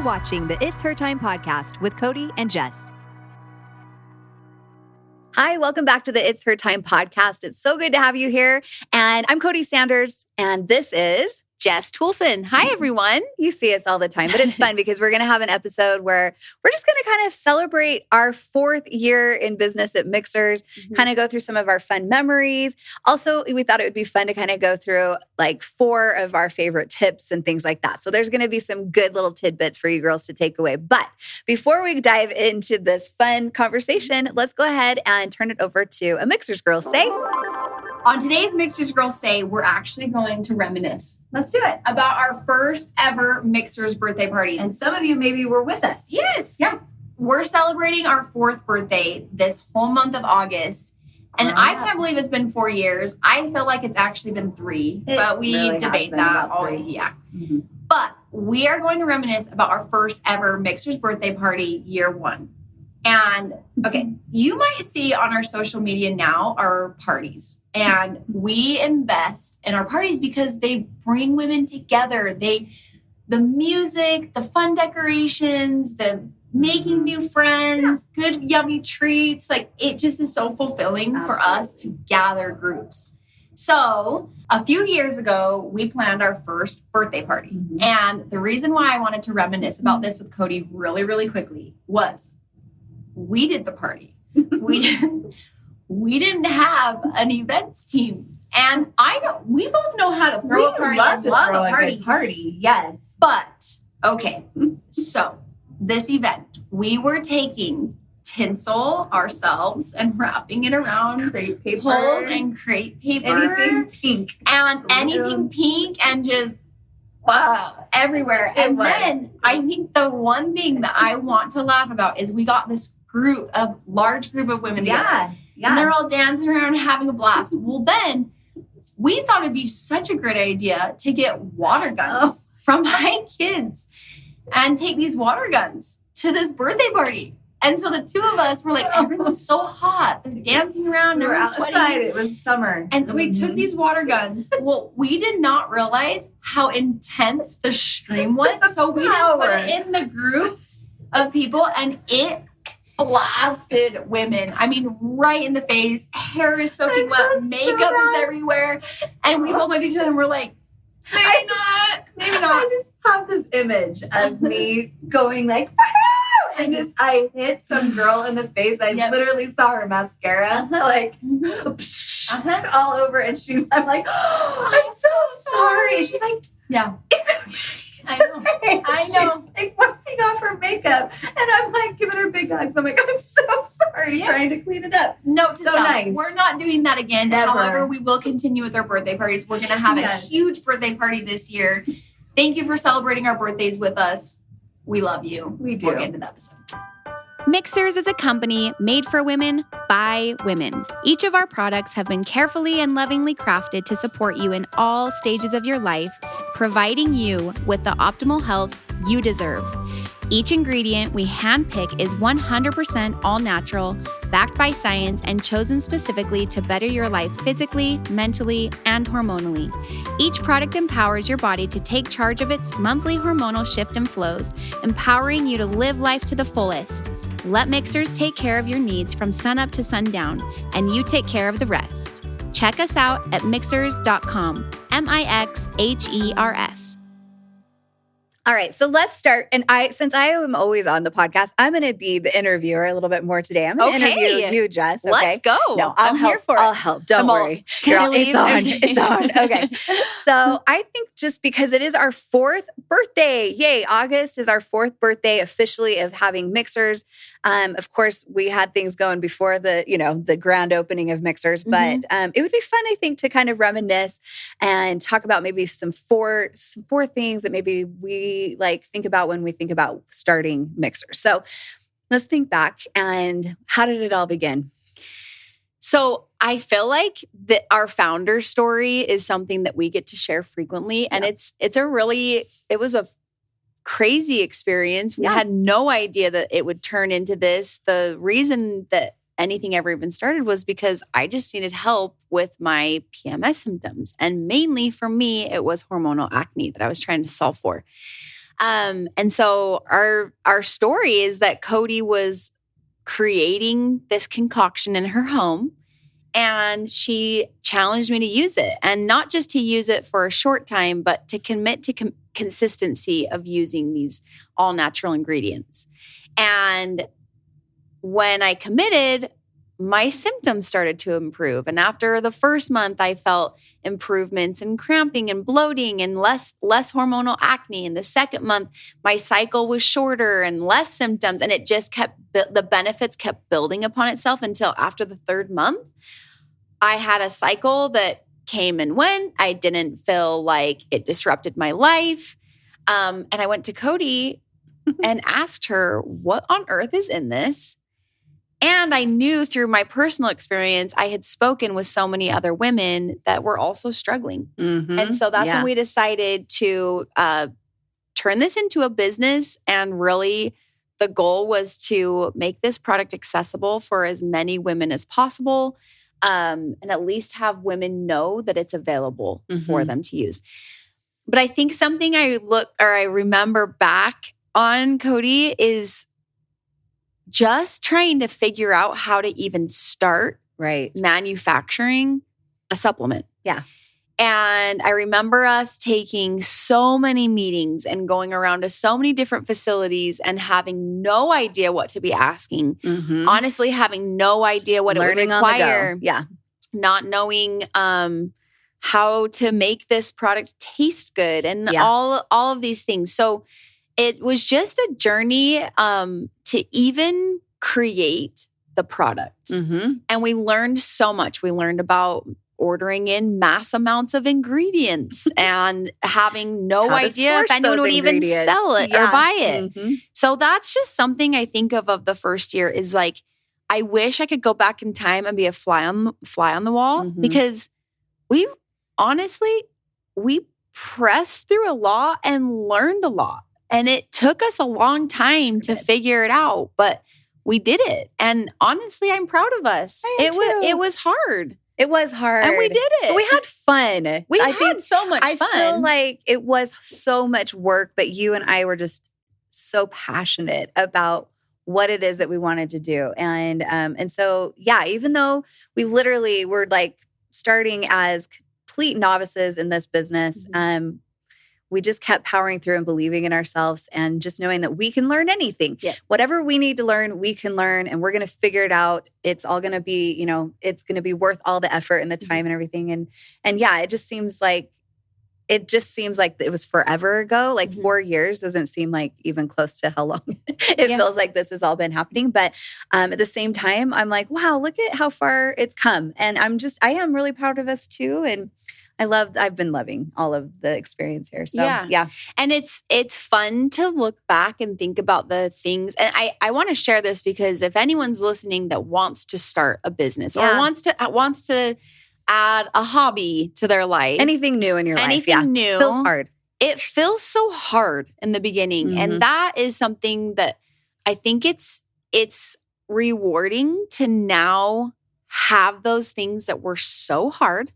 watching the It's Her Time podcast with Cody and Jess. Hi, welcome back to the It's Her Time podcast. It's so good to have you here. And I'm Cody Sanders, and this is Jess Toulson. Hi, everyone. You see us all the time, but it's fun because we're going to have an episode where we're just going to kind of celebrate our 4th year in business at Mixhers, kind of go through some of our fun memories. Also, we thought it would be fun to kind of go through like 4 of our favorite tips and things like that. So there's going to be some good little tidbits for you girls to take away. But before we dive into this fun conversation, let's go ahead and turn it over to a Mixhers Girl. Say. On today's Mixhers Girl Say, we're actually going to reminisce. Let's do it. About our first ever Mixhers birthday party. And some of you maybe were with us. Yes. Yeah. We're celebrating our 4th birthday this whole month of August. And I can't believe it's been 4 years. I feel like it's actually been 3, but we really debate that all. Yeah. Mm-hmm. But we are going to reminisce about our first ever Mixhers birthday party, year 1. And okay, you might see on our social media now our parties, and we invest in our parties because they bring women together. The music, the fun decorations, the making new friends, good yummy treats, like it just is so fulfilling for us to gather groups. So a few years ago, we planned our first birthday party. And the reason why I wanted to reminisce about this with Cody really, really quickly was we did the party. We didn't have an events team. And we both know how to throw a party. Love a good party. Yes. But okay. So this event, we were taking tinsel ourselves and wrapping it around crepe paper. Holes and crepe paper. Anything pink. And anything pink and just everywhere. And then I think the one thing that I want to laugh about is we got this large group of women together. Yeah. And they're all dancing around having a blast. Well, then we thought it'd be such a great idea to get water guns from my kids and take these water guns to this birthday party. And so the two of us were like, everyone's so hot. They're dancing around. We were outside. It was summer. And we took these water guns. Well, we did not realize how intense the stream was. So we just put it in the group of people, and it blasted women. I mean, right in the face. Hair is soaking wet. Makeup is everywhere. And we both looked at each other and we're like, maybe not. I just have this image of me going like, and I hit some girl in the face. I literally saw her mascara all over, and I'm like, I'm so sorry. She's like, yeah. I know. She's like wiping off her makeup, and I'm like giving her big hugs. I'm like, I'm so sorry, trying to clean it up. Note to self, nice. We're not doing that again. Never. However, we will continue with our birthday parties. We're going to have a huge birthday party this year. Thank you for celebrating our birthdays with us. We love you. We do. We'll get into the episode. Mixhers is a company made for women by women. Each of our products have been carefully and lovingly crafted to support you in all stages of your life, providing you with the optimal health you deserve. Each ingredient we handpick is 100% all natural, backed by science, and chosen specifically to better your life physically, mentally, and hormonally. Each product empowers your body to take charge of its monthly hormonal shift and flows, empowering you to live life to the fullest. Let Mixhers take care of your needs from sunup to sundown, and you take care of the rest. Check us out at mixhers.com, Mixhers. All right, so let's start. And since I am always on the podcast, I'm going to be the interviewer a little bit more today. I'm going to interview you, Jess. Okay? Let's go. No, I'm here for it. I'll help. Don't worry. Can I leave? It's on. Okay. So I think just because it is our 4th birthday, yay, August is our 4th birthday officially of having Mixhers. Of course, we had things going before the grand opening of Mixhers, but it would be fun, I think, to kind of reminisce and talk about maybe some four things that maybe we think about when we think about starting Mixhers. So let's think back, and how did it all begin? So I feel like our founder story is something that we get to share frequently, and it was a crazy experience. We had no idea that it would turn into this. The reason that anything ever even started was because I just needed help with my PMS symptoms. And mainly for me, it was hormonal acne that I was trying to solve for. And so our story is that Cody was creating this concoction in her home, and she challenged me to use it, and not just to use it for a short time, but to commit to consistency of using these all natural ingredients. And when I committed, my symptoms started to improve. And after the first month, I felt improvements in cramping and bloating and less hormonal acne. In the second month, my cycle was shorter and less symptoms. And it just the benefits kept building upon itself until after the third month, I had a cycle that came and went. I didn't feel like it disrupted my life. And I went to Cody and asked her, what on earth is in this? And I knew through my personal experience, I had spoken with so many other women that were also struggling. Mm-hmm. And so that's when we decided to turn this into a business. And really, the goal was to make this product accessible for as many women as possible, and at least have women know that it's available for them to use. But I think something I remember back on, Cody, is just trying to figure out how to even start manufacturing a supplement. Yeah. And I remember us taking so many meetings and going around to so many different facilities and having no idea what to be asking. Mm-hmm. Honestly, having no idea what Learning it would require. on the go. Yeah. Not knowing how to make this product taste good and all of these things. So it was just a journey to even create the product. Mm-hmm. And we learned so much. We learned about ordering in mass amounts of ingredients and having no idea if anyone would even sell it or buy it. Mm-hmm. So that's just something I think of the first year is like, I wish I could go back in time and be a fly on the wall, because we pressed through a lot and learned a lot. And it took us a long time to figure it out, but we did it. And honestly, I'm proud of us. It was hard. It was hard. And we did it. But we had fun. We had so much fun. I feel like it was so much work, but you and I were just so passionate about what it is that we wanted to do. And so, yeah, even though we literally were like starting as complete novices in this business, we just kept powering through and believing in ourselves and just knowing that we can learn anything. Yeah. Whatever we need to learn, we can learn, and we're going to figure it out. It's all going to be, it's going to be worth all the effort and the time and everything. And yeah, it just seems like it was forever ago. Like 4 years doesn't seem like even close to how long it feels like this has all been happening. But at the same time, I'm like, wow, look at how far it's come. And I am really proud of us too. And I've been loving all of the experience here. So yeah. And it's fun to look back and think about the things. And I want to share this because if anyone's listening that wants to start a business or wants to add a hobby to their life. Anything new in your life. Anything new. Feels hard. It feels so hard in the beginning. Mm-hmm. And that is something that I think it's rewarding to now have those things that were so hard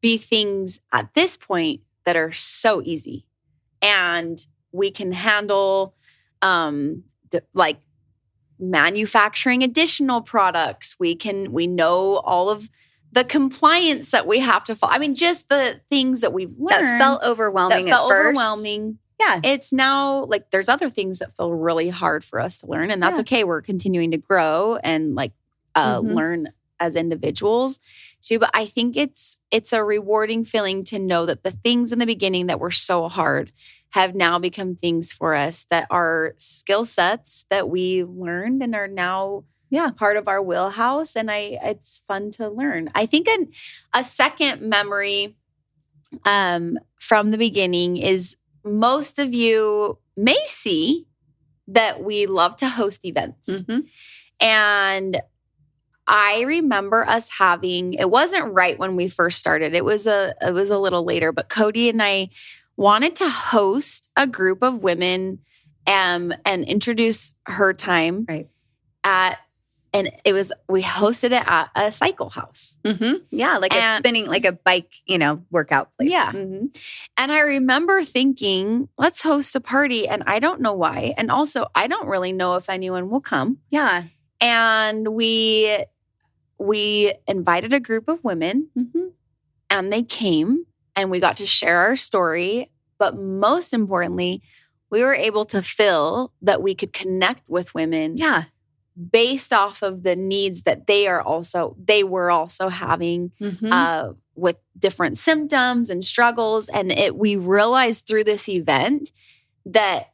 be things at this point that are so easy. And we can handle like manufacturing additional products. We know all of the compliance that we have to follow. I mean, just the things that we've learned. That felt overwhelming at first. Yeah. It's now like there's other things that feel really hard for us to learn. And that's okay. We're continuing to grow and like learn as individuals too. But I think it's a rewarding feeling to know that the things in the beginning that were so hard have now become things for us that are skill sets that we learned and are now part of our wheelhouse. And it's fun to learn. I think a second memory from the beginning is most of you may see that we love to host events. Mm-hmm. And I remember us having, it wasn't right when we first started. It was a little later, but Cody and I wanted to host a group of women and introduce her time at we hosted it at a cycle house. Mm-hmm. Yeah. Like a spinning, like a bike, workout place. Yeah. Mm-hmm. And I remember thinking, let's host a party. And I don't know why. And also, I don't really know if anyone will come. Yeah. And we invited a group of women, and they came, and we got to share our story. But most importantly, we were able to feel that we could connect with women. Yeah. Based off of the needs that they were also having with different symptoms and struggles. And we realized through this event that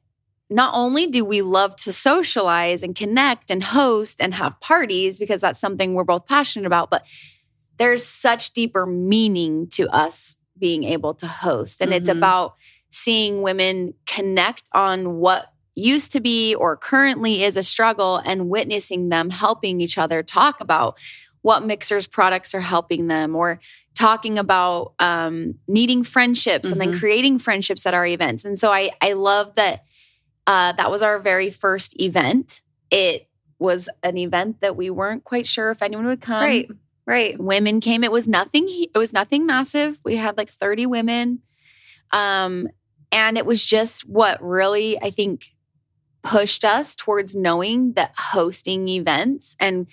not only do we love to socialize and connect and host and have parties, because that's something we're both passionate about, but there's such deeper meaning to us being able to host. And it's about seeing women connect on what used to be or currently is a struggle, and witnessing them helping each other talk about what Mixhers products are helping them, or talking about needing friendships and then creating friendships at our events. And so I love that that was our very first event. It was an event that we weren't quite sure if anyone would come. Right. Women came. It was nothing massive. We had like 30 women. And it was just what really, I think, pushed us towards knowing that hosting events and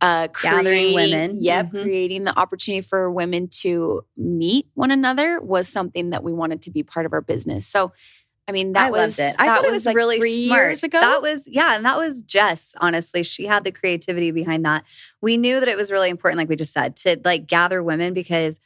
gathering women, creating the opportunity for women to meet one another was something that we wanted to be part of our business. So, I mean, I loved it. I thought it was like really 3 smart. Years ago. And that was Jess. Honestly, she had the creativity behind that. We knew that it was really important, like we just said, to like gather women, because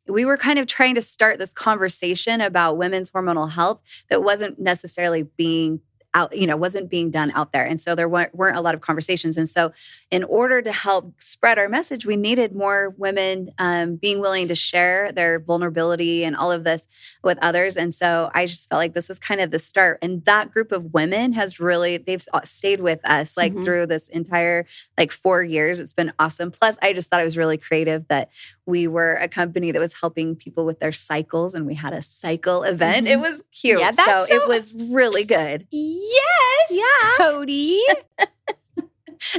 we were kind of trying to start this conversation about women's hormonal health that wasn't necessarily being out, wasn't being done out there. And so there weren't a lot of conversations. And so in order to help spread our message, we needed more women being willing to share their vulnerability and all of this with others. And so I just felt like this was kind of the start. And that group of women they've stayed with us like through this entire 4 years. It's been awesome. Plus, I just thought it was really creative that we were a company that was helping people with their cycles, and we had a cycle event. It was cute. Yeah, so it was really good. Yes, yeah. Cody.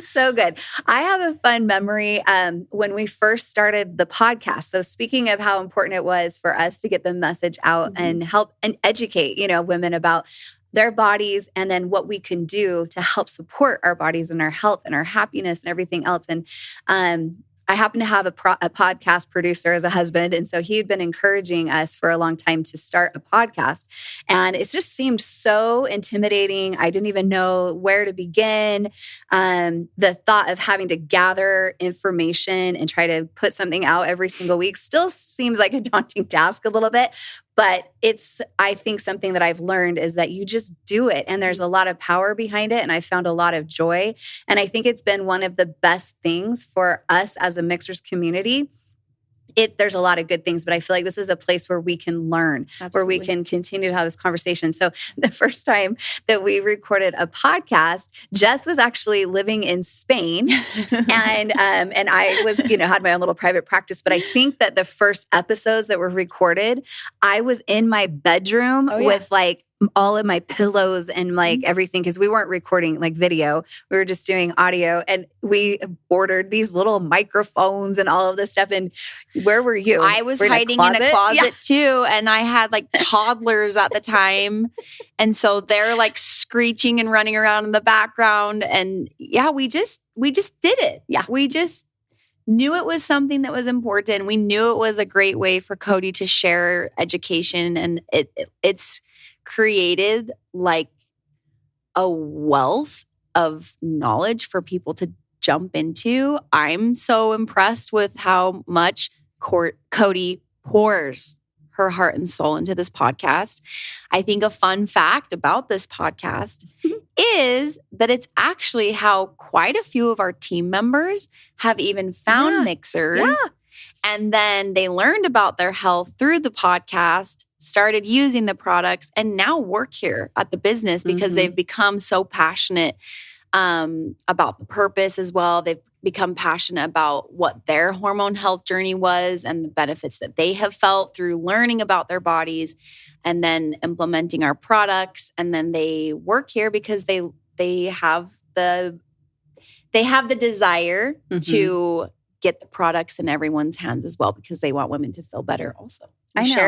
So good. I have a fun memory when we first started the podcast. So speaking of how important it was for us to get the message out and help and educate, women about their bodies, and then what we can do to help support our bodies and our health and our happiness and everything else. And I happen to have a podcast producer as a husband. And so he had been encouraging us for a long time to start a podcast. And it just seemed so intimidating. I didn't even know where to begin. The thought of having to gather information and try to put something out every single week still seems like a daunting task a little bit. But I think something that I've learned is that you just do it, and there's a lot of power behind it. And I found a lot of joy. And I think it's been one of the best things for us as a Mixhers community. There's a lot of good things, but I feel like this is a place where we can learn, where we can continue to have this conversation. So the first time that we recorded a podcast, Jess was actually living in Spain, and I was, had my own little private practice. But I think that the first episodes that were recorded, I was in my bedroom with all of my pillows and everything, because we weren't recording video. We were just doing audio, and we ordered these little microphones and all of this stuff. And where were you? I was hiding in a closet too. And I had toddlers at the time. And so they're screeching and running around in the background. And we just did it. Yeah. We just knew it was something that was important. We knew it was a great way for Cody to share education. And it's created a wealth of knowledge for people to jump into. I'm so impressed with how much Cody pours her heart and soul into this podcast. I think a fun fact about this podcast is that it's actually how quite a few of our team members have even found Mixhers. Yeah. And then they learned about their health through the podcast, started using the products, and now work here at the business because they've become so passionate about the purpose as well. They've become passionate about what their hormone health journey was and the benefits that they have felt through learning about their bodies and then implementing our products. And then they work here because they they have the desire to get the products in everyone's hands as well because they want women to feel better also.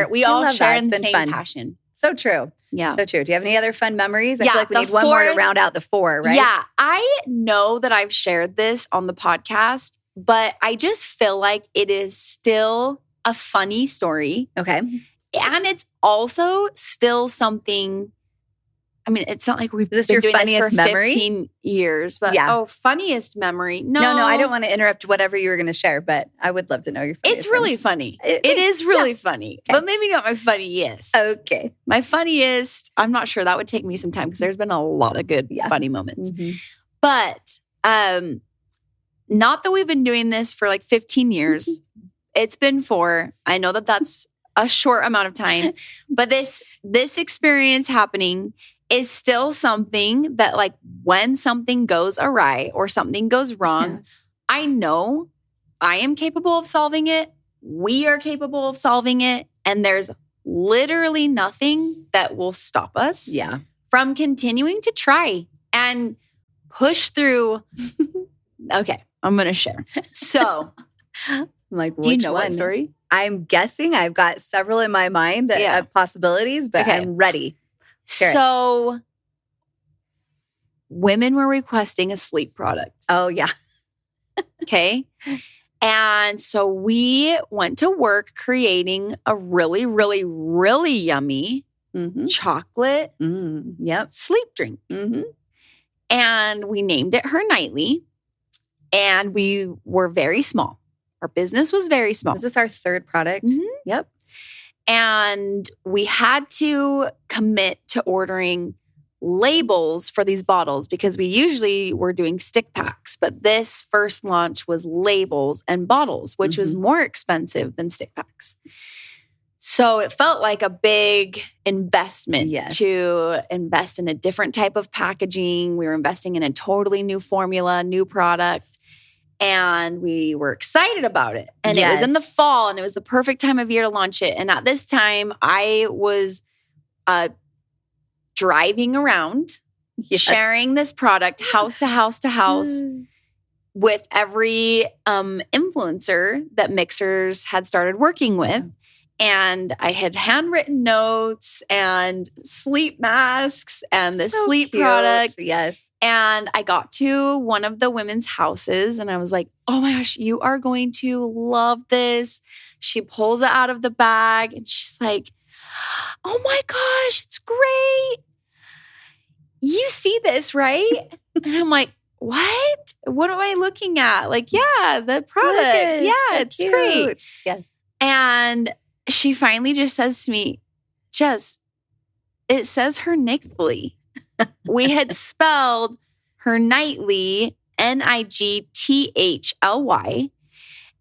We all share in the same passion. So true. Yeah. So true. Do you have any other fun memories? I feel like we need one more to round out the 4, right? Yeah. I know that I've shared this on the podcast, but I just feel like it is still a funny story. Okay. And it's also still something, I mean, it's not like we've been doing this for 15 years, but funniest memory. No, I don't want to interrupt whatever you were going to share, but I would love to know your funniest. It's really funny. It is really funny, but maybe not my funniest. Okay. My funniest, I'm not sure. That would take me some time because there's been a lot of good, funny moments. But not that we've been doing this for like 15 years. It's been 4. I know that that's a short amount of time, but this experience happening is still something that, like, when something goes awry or something goes wrong, I know I am capable of solving it. We are capable of solving it. And there's literally nothing that will stop us from continuing to try and push through. Okay, I'm going to share. So, I'm like, do you know what story? I'm guessing. I've got several in my mind that possibilities, but I'm ready. So, women were requesting a sleep product. Oh, yeah. Okay. And so we went to work creating a really, really, really yummy chocolate sleep drink. And we named it Her Nightly. And we were very small. Our business was very small. Is this our 3rd product? Yep. And we had to commit to ordering labels for these bottles because we usually were doing stick packs. But this first launch was labels and bottles, which was more expensive than stick packs. So it felt like a big investment to invest in a different type of packaging. We were investing in a totally new formula, new product. And we were excited about it. And it was in the fall and it was the perfect time of year to launch it. And at this time, I was driving around, sharing this product house to house to house with every influencer that Mixhers had started working with. And I had handwritten notes and sleep masks and the sleep product. Yes. And I got to one of the women's houses and I was like, oh my gosh, you are going to love this. She pulls it out of the bag and she's like, oh my gosh, it's great. You see this, right? And I'm like, what? What am I looking at? Like, yeah, the product. It's so great. Yes. And she finally just says to me, Jess, it says Her Nightly. We had spelled Her Nightly, Nightly.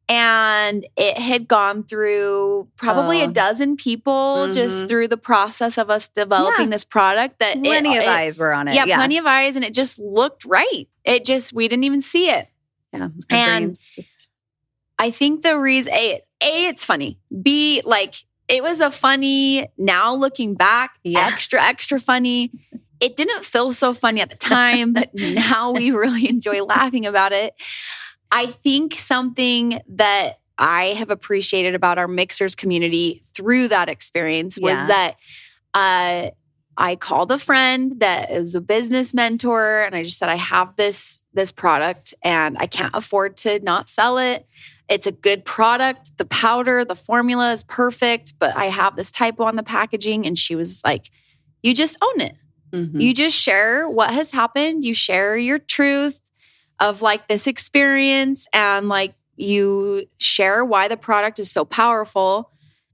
And it had gone through probably a dozen people just through the process of us developing this product. That plenty of eyes were on it. Yeah, plenty of eyes. And it just looked right. We didn't even see it. Yeah. And I think the reason, A, it's funny. B, like, it was a funny, now looking back, extra funny. It didn't feel so funny at the time, but now we really enjoy laughing about it. I think something that I have appreciated about our Mixhers community through that experience was that I called a friend that is a business mentor and I just said, I have this product and I can't afford to not sell it. It's a good product. The powder, the formula is perfect, but I have this typo on the packaging. And she was like, you just own it. You just share what has happened. You share your truth of like this experience and like you share why the product is so powerful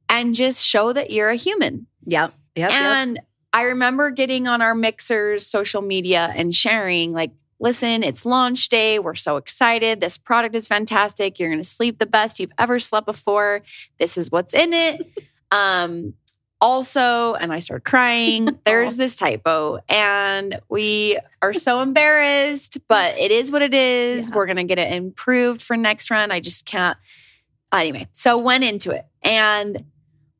and just show that you're a human. Yep. And I remember getting on our Mixhers social media and sharing like, listen, it's launch day. We're so excited. This product is fantastic. You're going to sleep the best you've ever slept before. This is what's in it. Also, and I started crying, there's this typo and we are so embarrassed, but it is what it is. We're going to get it improved for next run. I just can't. Anyway, so went into it and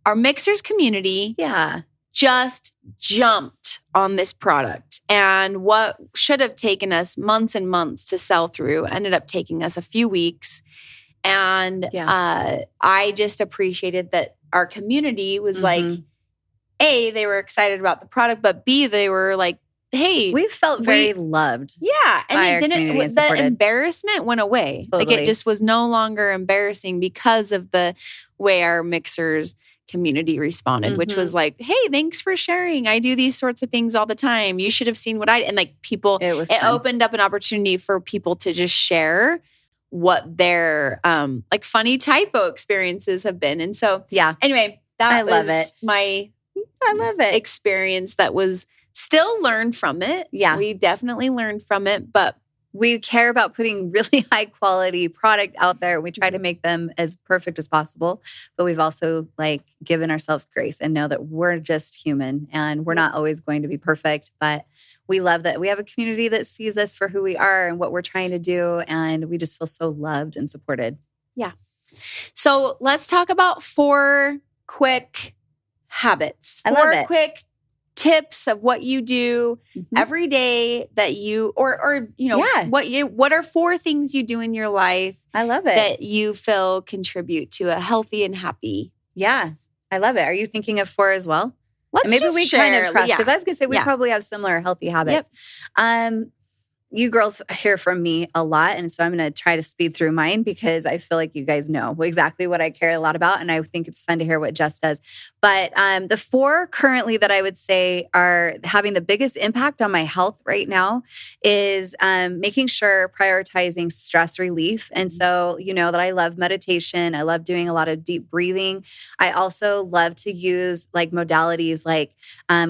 our Mixhers community just jumped on this product, and what should have taken us months and months to sell through ended up taking us a few weeks. And I just appreciated that our community was like, A, they were excited about the product, but B, they were like, hey, we felt very loved. Yeah. And the embarrassment went away. Totally. Like it just was no longer embarrassing because of the way our Mixhers community responded, which was like, hey, thanks for sharing. I do these sorts of things all the time. You should have seen what I did. And like people, it opened up an opportunity for people to just share what their like funny typo experiences have been. And so, anyway, I love it. Experience that was still learned from it. Yeah. We definitely learned from it, but we care about putting really high quality product out there. We try to make them as perfect as possible, but we've also like given ourselves grace and know that we're just human and we're not always going to be perfect, but we love that we have a community that sees us for who we are and what we're trying to do. And we just feel so loved and supported. Yeah. So let's talk about 4 quick habits. 4 quick tips of what you do every day that you, or you know, what are 4 things you do in your life? I love it. That you feel contribute to a healthy and happy. Yeah. I love it. Are you thinking of 4 as well? Let's maybe just we share. Kind of cross, because I was going to say we probably have similar healthy habits. You girls hear from me a lot. And so I'm going to try to speed through mine because I feel like you guys know exactly what I care a lot about. And I think it's fun to hear what Jess does. But the 4 currently that I would say are having the biggest impact on my health right now is making sure prioritizing stress relief. And so, you know, that I love meditation. I love doing a lot of deep breathing. I also love to use like modalities like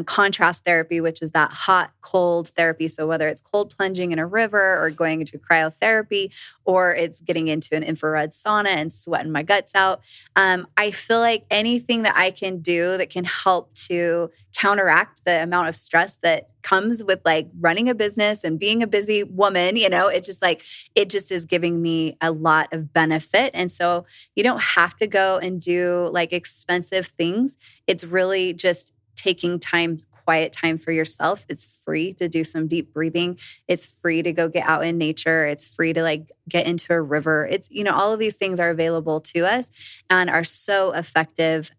contrast therapy, which is that hot, cold therapy. So whether it's cold plunging in a river or going into cryotherapy, or it's getting into an infrared sauna and sweating my guts out. I feel like anything that I can do that can help to counteract the amount of stress that comes with like running a business and being a busy woman, you know, it just is giving me a lot of benefit. And so you don't have to go and do like expensive things. It's really just taking time, quiet time for yourself. It's free to do some deep breathing. It's free to go get out in nature. It's free to like get into a river. It's, you know, all of these things are available to us and are so effective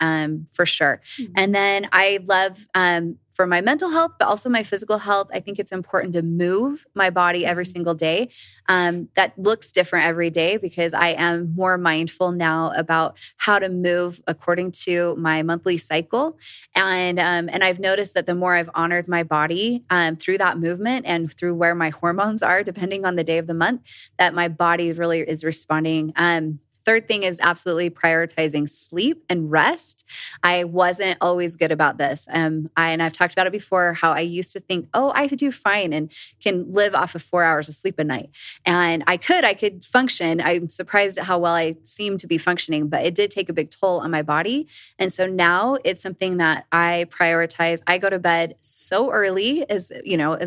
for sure. And then I love, for my mental health, but also my physical health, I think it's important to move my body every single day. That looks different every day because I am more mindful now about how to move according to my monthly cycle. And I've noticed that the more I've honored my body through that movement and through where my hormones are, depending on the day of the month, that my body really is responding. Third thing is absolutely prioritizing sleep and rest. I wasn't always good about this. And I've talked about it before, how I used to think, oh, I could do fine and can live off of 4 hours of sleep a night. And I could function. I'm surprised at how well I seem to be functioning, but it did take a big toll on my body. And so now it's something that I prioritize. I go to bed so early, as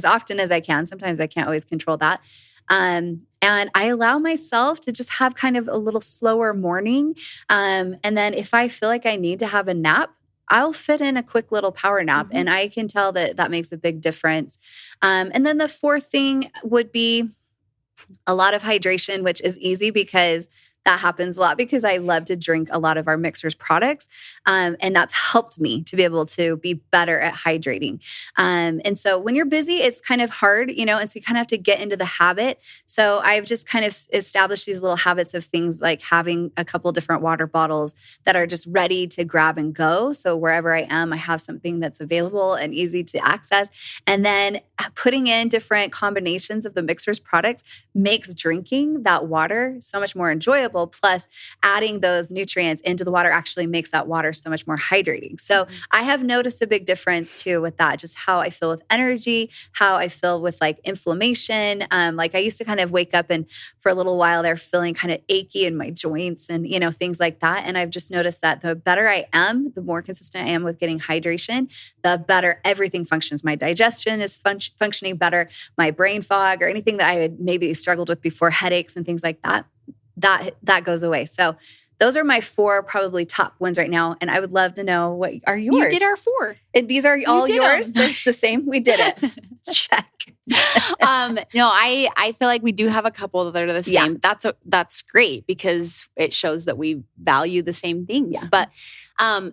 often as I can. Sometimes I can't always control that. And I allow myself to just have kind of a little slower morning. And then if I feel like I need to have a nap, I'll fit in a quick little power nap. And I can tell that makes a big difference. And then the 4th thing would be a lot of hydration, which is easy because that happens a lot because I love to drink a lot of our Mixhers products. And that's helped me to be able to be better at hydrating. And so when you're busy, it's kind of hard, you know, and so you kind of have to get into the habit. So I've just kind of established these little habits of things like having a couple different water bottles that are just ready to grab and go. So wherever I am, I have something that's available and easy to access. And then putting in different combinations of the Mixhers products makes drinking that water so much more enjoyable. Plus, adding those nutrients into the water actually makes that water so much more hydrating. So I have noticed a big difference too with that, just how I feel with energy, how I feel with like inflammation. Like I used to kind of wake up and for a little while there feeling kind of achy in my joints and, you know, things like that. And I've just noticed that the better I am, the more consistent I am with getting hydration, the better everything functions. My digestion is functioning better. My brain fog or anything that I had maybe struggled with before, headaches and things like that, that goes away. So those are my 4 probably top ones right now. And I would love to know what are yours. You did our 4. And these are all yours? They're the same? We did it. Check. No, I feel like we do have a couple that are the same. Yeah. That's great because it shows that we value the same things. Yeah. But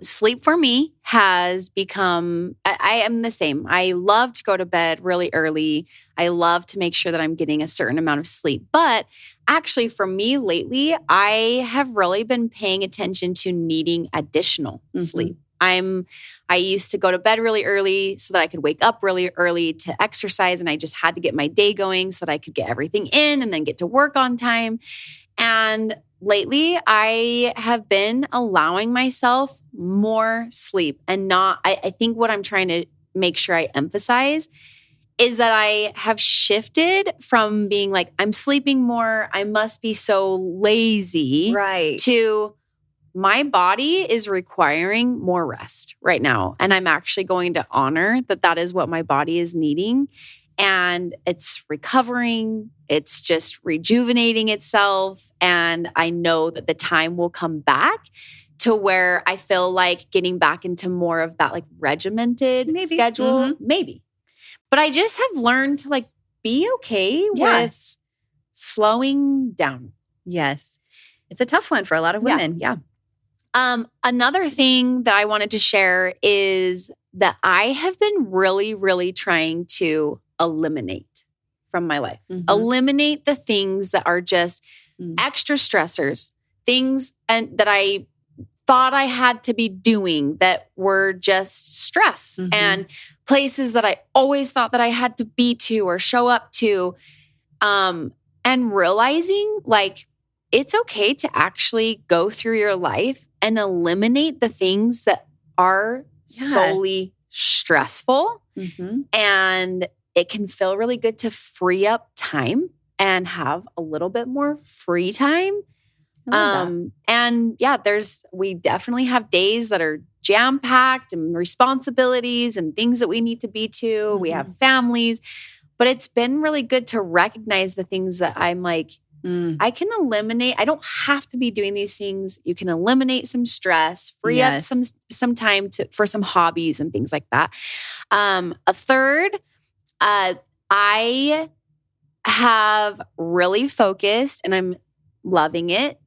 sleep for me has become, I am the same. I love to go to bed really early. I love to make sure that I'm getting a certain amount of sleep. But actually for me lately, I have really been paying attention to needing additional sleep. I used to go to bed really early so that I could wake up really early to exercise. And I just had to get my day going so that I could get everything in and then get to work on time. And lately, I have been allowing myself more sleep and not, I think what I'm trying to make sure I emphasize is that I have shifted from being like, I'm sleeping more, I must be so lazy, right, to my body is requiring more rest right now. And I'm actually going to honor that that is what my body is needing. And it's recovering. It's just rejuvenating itself. And I know that the time will come back to where I feel like getting back into more of that like regimented schedule. Maybe. But I just have learned to like be okay with slowing down. Yes. It's a tough one for a lot of women. Yeah. Another thing that I wanted to share is that I have been really, really trying to eliminate from my life. Eliminate the things that are just extra stressors, things and that I thought I had to be doing that were just stress and places that I always thought that I had to be to or show up to. And realizing like it's okay to actually go through your life and eliminate the things that are solely stressful. And it can feel really good to free up time and have a little bit more free time. And yeah, we definitely have days that are jam-packed and responsibilities and things that we need to be to. We have families, but it's been really good to recognize the things that I'm like, I can eliminate. I don't have to be doing these things. You can eliminate some stress, free up some time for some hobbies and things like that. A third, I have really focused and I'm loving it.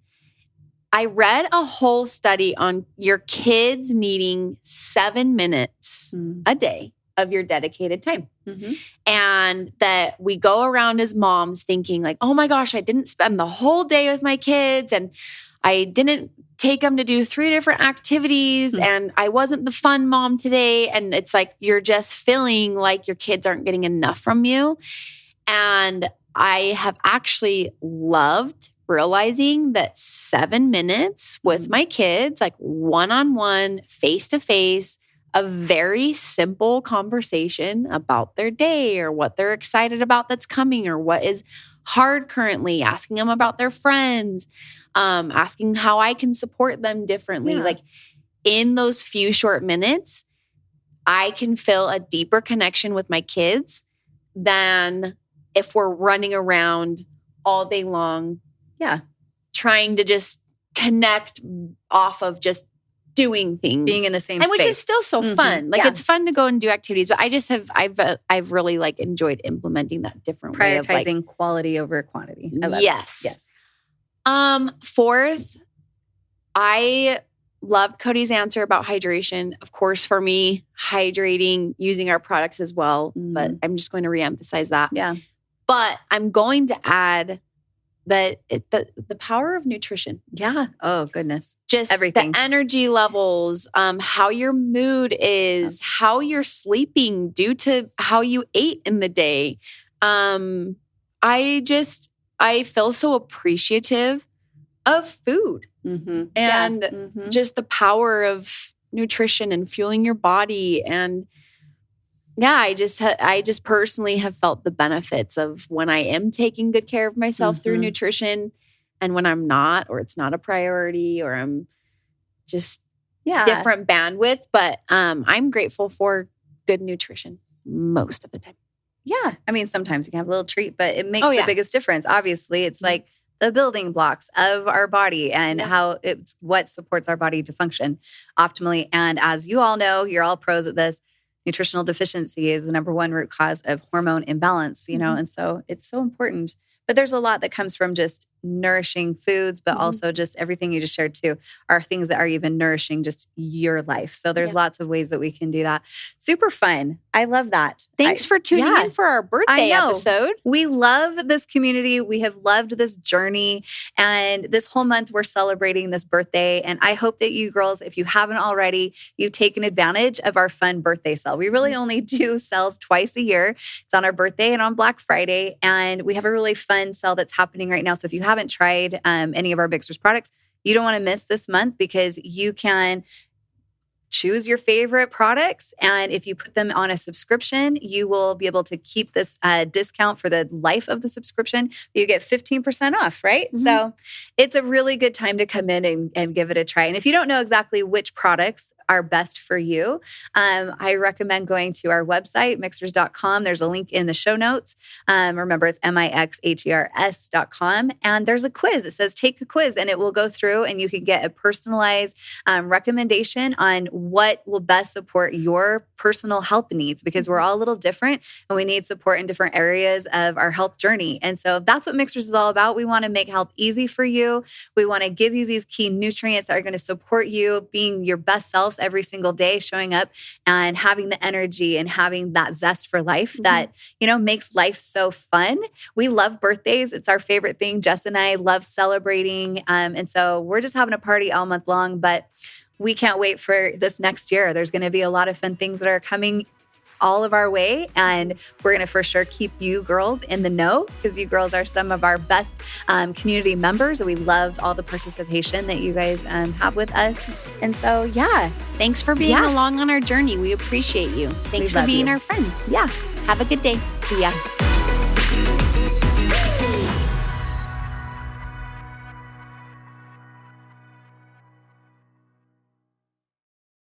I read a whole study on your kids needing 7 minutes a day of your dedicated time. And that we go around as moms thinking like, oh my gosh, I didn't spend the whole day with my kids and I didn't take them to do 3 different activities and I wasn't the fun mom today. And it's like, you're just feeling like your kids aren't getting enough from you. And I have actually loved realizing that 7 minutes with my kids, like one-on-one, face-to-face, a very simple conversation about their day or what they're excited about that's coming or what is hard currently, asking them about their friends, asking how I can support them differently. Like in those few short minutes, I can feel a deeper connection with my kids than if we're running around all day long. Trying to just connect off of just doing things, being in the same and space, which is still so fun. Like it's fun to go and do activities, but I just have I've really like enjoyed implementing that different way of prioritizing quality over quantity. I love yes. Fourth, I loved Cody's answer about hydration. Of course, for me, hydrating, using our products as well, but I'm just going to reemphasize that. But I'm going to add that the power of nutrition. Oh, goodness. Just everything. The energy levels, how your mood is, how you're sleeping due to how you ate in the day. I feel so appreciative of food and just the power of nutrition and fueling your body. And I just personally have felt the benefits of when I am taking good care of myself through nutrition and when I'm not, or it's not a priority, or I'm just different bandwidth. But I'm grateful for good nutrition most of the time. I mean, sometimes you can have a little treat, but it makes the biggest difference. Obviously, it's like the building blocks of our body and how it's what supports our body to function optimally. And as you all know, you're all pros at this. Nutritional deficiency is the number one root cause of hormone imbalance, you know, and so it's so important. But there's a lot that comes from just nourishing foods, but also just everything you just shared too are things that are even nourishing just your life. So there's lots of ways that we can do that. Super fun. I love that. Thanks for tuning in for our birthday episode. We love this community. We have loved this journey. And this whole month, we're celebrating this birthday. And I hope that you girls, if you haven't already, you've taken advantage of our fun birthday sale. We really only do sales twice a year. It's on our birthday and on Black Friday. And we have a really fun sale that's happening right now. So if you haven't tried any of our Mixhers products, you don't want to miss this month because you can choose your favorite products. And if you put them on a subscription, you will be able to keep this discount for the life of the subscription. You get 15% off, right? So it's a really good time to come in and give it a try. And if you don't know exactly which products are best for you, I recommend going to our website, mixhers.com. There's a link in the show notes. Remember, it's mixhers.com. And there's a quiz. It says take a quiz, and it will go through and you can get a personalized recommendation on what will best support your personal health needs, because we're all a little different and we need support in different areas of our health journey. And so that's what Mixhers is all about. We want to make health easy for you. We want to give you these key nutrients that are going to support you being your best selves every single day, showing up and having the energy and having that zest for life that, you know, makes life so fun. We love birthdays. It's our favorite thing. Jess and I love celebrating. And so we're just having a party all month long, but we can't wait for this next year. There's going to be a lot of fun things that are coming all of our way. And we're going to for sure keep you girls in the know, because you girls are some of our best community members. And we love all the participation that you guys have with us. And so, thanks for being along on our journey. We appreciate you. Thanks for being our friends. Yeah. Have a good day. See ya.